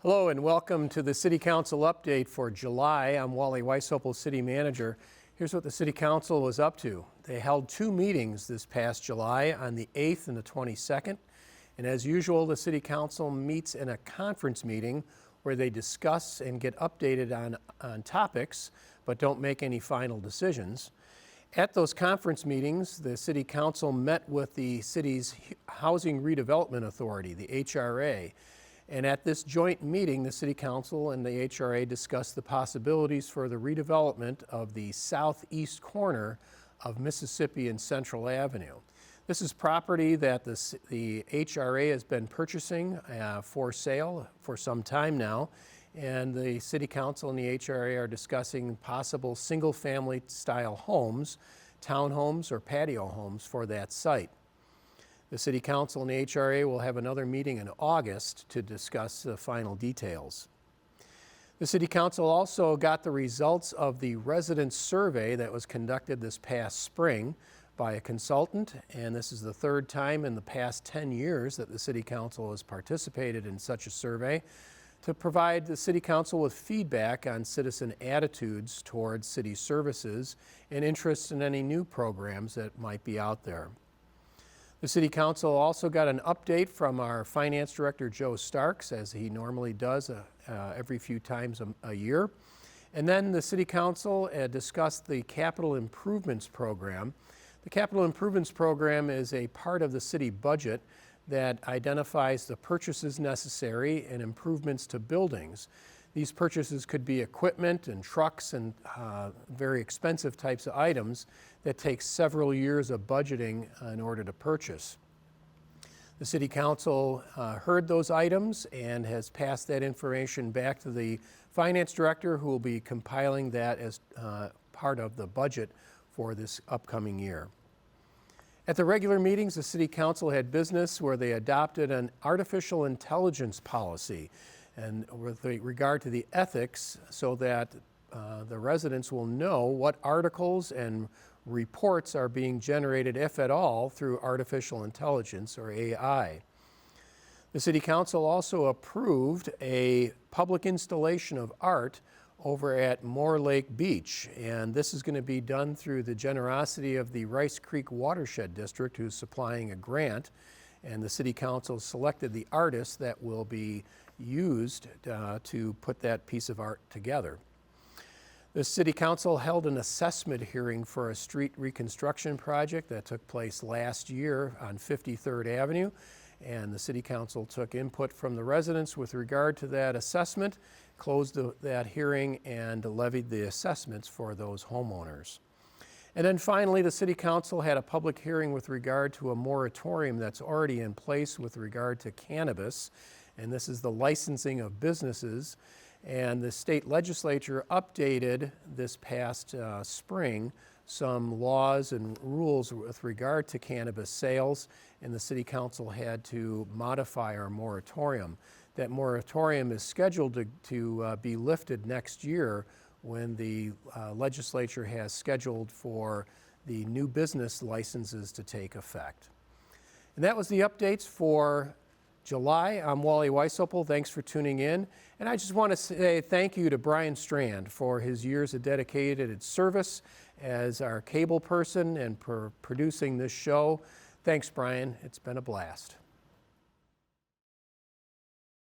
Hello and welcome to the City Council update for July. I'm Wally Weishopel, City Manager. Here's what the City Council was up to. They held two meetings this past July on the 8th and the 22nd. And as usual, the City Council meets in a conference meeting where they discuss and get updated on topics, but don't make any final decisions. At those conference meetings, the City Council met with the city's Housing Redevelopment Authority, the HRA. And at this joint meeting, the City Council and the HRA discussed the possibilities for the redevelopment of the southeast corner of Mississippi and Central Avenue. This is property that the HRA has been purchasing for sale for some time now, and the City Council and the HRA are discussing possible single-family style homes, townhomes, or patio homes for that site. The City Council and the HRA will have another meeting in August to discuss the final details. The City Council also got the results of the resident survey that was conducted this past spring by a consultant, and this is the third time in the past 10 years that the City Council has participated in such a survey to provide the City Council with feedback on citizen attitudes towards city services and interest in any new programs that might be out there. The City Council also got an update from our Finance Director, Joe Starks, as he normally does every few times a year. And then the City Council discussed the Capital Improvements Program. The Capital Improvements Program is a part of the city budget that identifies the purchases necessary and improvements to buildings. These purchases could be equipment and trucks and very expensive types of items that take several years of budgeting in order to purchase. The City Council heard those items and has passed that information back to the Finance Director, who will be compiling that as part of the budget for this upcoming year. At the regular meetings, the City Council had business where they adopted an artificial intelligence policy and with regard to the ethics, so that the residents will know what articles and reports are being generated, if at all, through artificial intelligence or AI. The City Council also approved a public installation of art over at Moore Lake Beach, and this is going to be done through the generosity of the Rice Creek Watershed District, who's supplying a grant, and the City Council selected the artist that will be used to put that piece of art together. The City Council held an assessment hearing for a street reconstruction project that took place last year on 53rd Avenue, and the City Council took input from the residents with regard to that assessment, closed that hearing, and levied the assessments for those homeowners. And then finally, the City Council had a public hearing with regard to a moratorium that's already in place with regard to cannabis, and this is the licensing of businesses. And the state legislature updated this past spring some laws and rules with regard to cannabis sales, and the City Council had to modify our moratorium. That moratorium is scheduled to be lifted next year when the legislature has scheduled for the new business licenses to take effect. And that was the updates for July. I'm Wally Weishopel. Thanks for tuning in. And I just want to say thank you to Brian Strand for his years of dedicated service as our cable person and for producing this show. Thanks, Brian. It's been a blast.